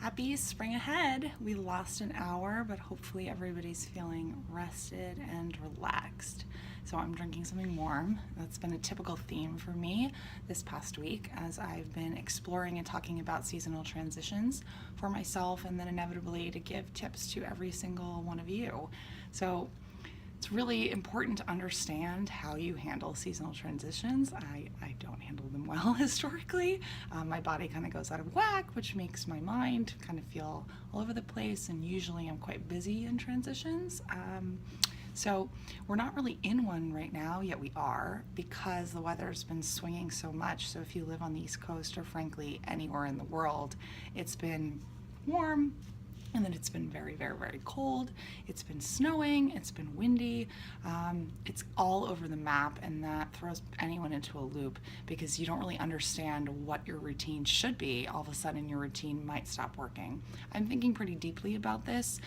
Happy spring ahead. We lost an hour, but hopefully everybody's feeling rested and relaxed. So I'm drinking something warm. That's been a typical theme for me this past week as I've been exploring and talking about seasonal transitions for myself and then inevitably to give tips to every single one of you. So it's really important to understand how you handle seasonal transitions. I don't handle them well historically. My body kind of goes out of whack, which makes my mind kind of feel all over the place, and usually I'm quite busy in transitions. So we're not really in one right now, yet we are, because the weather's been swinging so much. So if you live on the East Coast or frankly anywhere in the world, it's been warm, and then it's been very, very, very cold. It's been snowing, it's been windy. It's all over the map, and that throws anyone into a loop because you don't really understand what your routine should be. All of a sudden, your routine might stop working. I'm thinking pretty deeply about this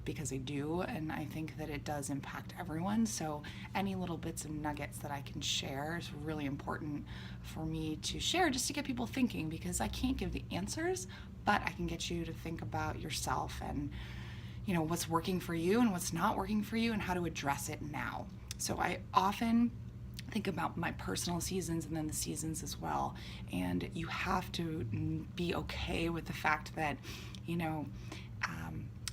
because I do, and I think that it does impact everyone. So any little bits and nuggets that I can share is really important for me to share just to get people thinking, because I can't give the answers, but I can get you to think about yourself and what's working for you and what's not working for you and how to address it now. So I often think about my personal seasons and then the seasons as well, and you have to be okay with the fact that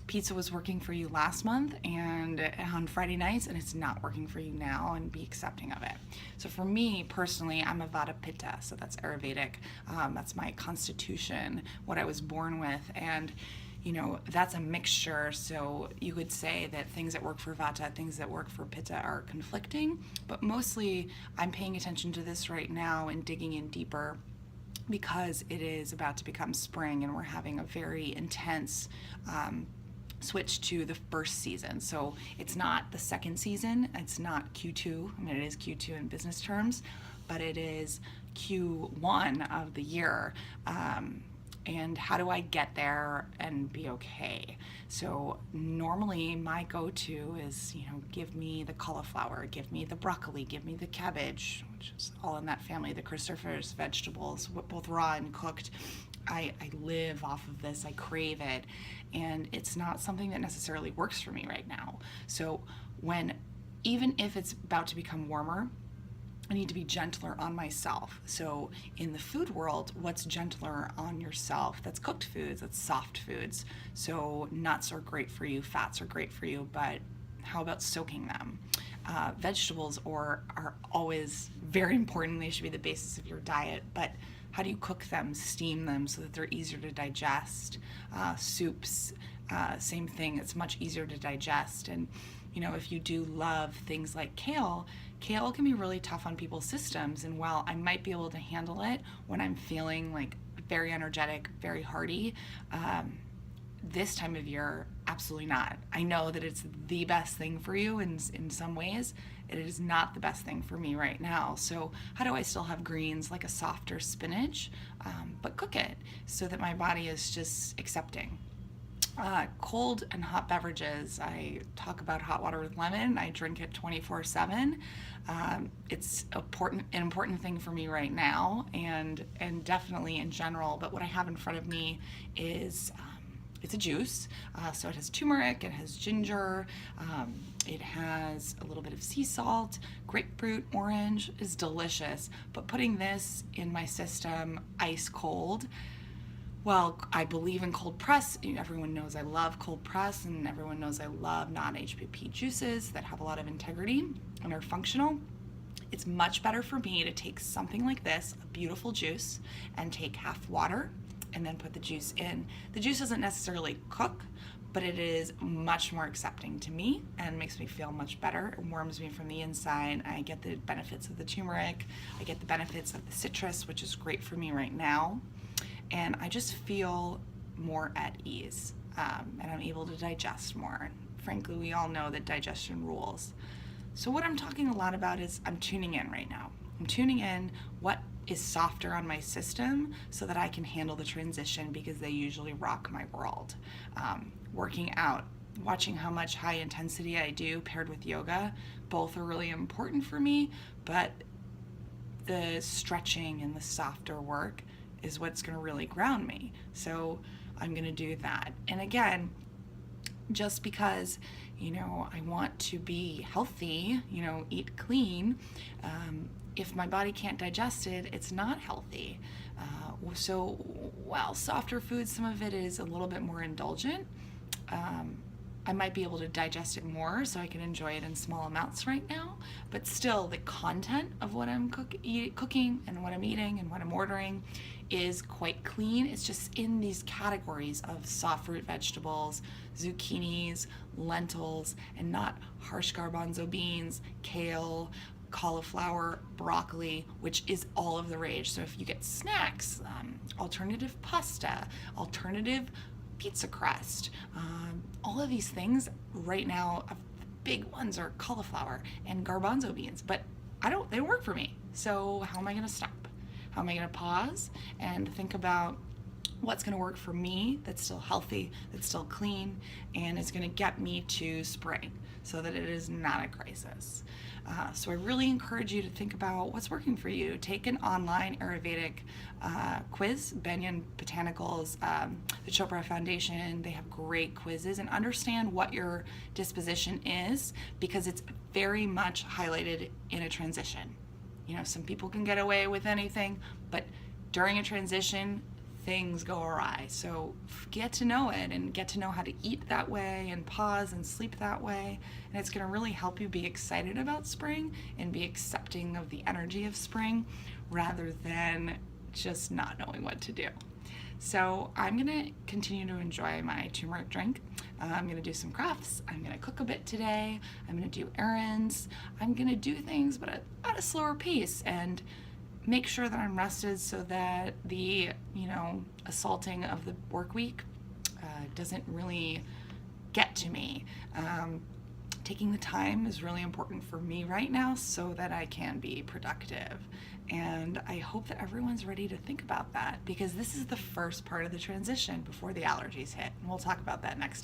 pizza was working for you last month and on Friday nights, and it's not working for you now, and be accepting of it. So for me personally, I'm a Vata Pitta, so that's Ayurvedic. That's my constitution, what I was born with, and that's a mixture. So you could say that things that work for Vata, things that work for Pitta are conflicting, but mostly I'm paying attention to this right now and digging in deeper because it is about to become spring and we're having a very intense switch to the first season. So it's not the second season, it's not Q2. I mean, it is Q2 in business terms, but it is Q1 of the year. And how do I get there and be okay? So normally my go-to is, give me the cauliflower, give me the broccoli, give me the cabbage, which is all in that family, the cruciferous vegetables, both raw and cooked. I live off of this, I crave it, and it's not something that necessarily works for me right now. So even if it's about to become warmer, I need to be gentler on myself. So in the food world, what's gentler on yourself? That's cooked foods, that's soft foods. So nuts are great for you, fats are great for you, but how about soaking them? Vegetables are always very important. They should be the basis of your diet, but how do you cook them, steam them so that they're easier to digest? Soups, same thing, it's much easier to digest. And if you do love things like kale can be really tough on people's systems. And while I might be able to handle it when I'm feeling like very energetic, very hearty, this time of year, absolutely not. I know that it's the best thing for you in some ways. It is not the best thing for me right now. So how do I still have greens like a softer spinach, but cook it so that my body is just accepting? Cold and hot beverages. I talk about hot water with lemon. I drink it 24/7. It's an important thing for me right now, and definitely in general. But what I have in front of me is it's a juice. So it has turmeric, it has ginger, it has a little bit of sea salt, grapefruit, orange is delicious. But putting this in my system ice cold, well, I believe in cold press. Everyone knows I love cold press, and everyone knows I love non-HPP juices that have a lot of integrity and are functional. It's much better for me to take something like this, a beautiful juice, and take half water and then put the juice in. The juice doesn't necessarily cook, but it is much more accepting to me and makes me feel much better. It warms me from the inside. I get the benefits of the turmeric. I get the benefits of the citrus, which is great for me right now. And I just feel more at ease, and I'm able to digest more. Frankly, we all know that digestion rules. So what I'm talking a lot about is I'm tuning in right now. I'm tuning in what is softer on my system so that I can handle the transition, because they usually rock my world. Working out, watching how much high intensity I do paired with yoga, both are really important for me, but the stretching and the softer work is what's going to really ground me. So I'm going to do that. And again, just because, I want to be healthy, eat clean, if my body can't digest it, it's not healthy. So while softer food, some of it is a little bit more indulgent, I might be able to digest it more so I can enjoy it in small amounts right now, but still the content of what I'm cooking and what I'm eating and what I'm ordering is quite clean. It's just in these categories of soft fruit vegetables, zucchinis, lentils, and not harsh garbanzo beans, kale, cauliflower, broccoli, which is all of the rage. So if you get snacks, alternative pasta, alternative pizza crust, all of these things right now, the big ones are cauliflower and garbanzo beans, but they don't work for me. So how am I going to stop? How am I going to pause and think about what's going to work for me that's still healthy, that's still clean, and is going to get me to spring so that it is not a crisis. So I really encourage you to think about what's working for you. Take an online Ayurvedic quiz, Banyan Botanicals, the Chopra Foundation, they have great quizzes, and understand what your disposition is, because it's very much highlighted in a transition. Some people can get away with anything, but during a transition, things go awry. So get to know it and get to know how to eat that way and pause and sleep that way. And it's going to really help you be excited about spring and be accepting of the energy of spring rather than just not knowing what to do. So I'm going to continue to enjoy my turmeric drink. I'm going to do some crafts. I'm going to cook a bit today. I'm going to do errands. I'm going to do things, but at a slower pace, and make sure that I'm rested so that the, assaulting of the work week doesn't really get to me. Taking the time is really important for me right now so that I can be productive. And I hope that everyone's ready to think about that, because this is the first part of the transition before the allergies hit. And we'll talk about that next time.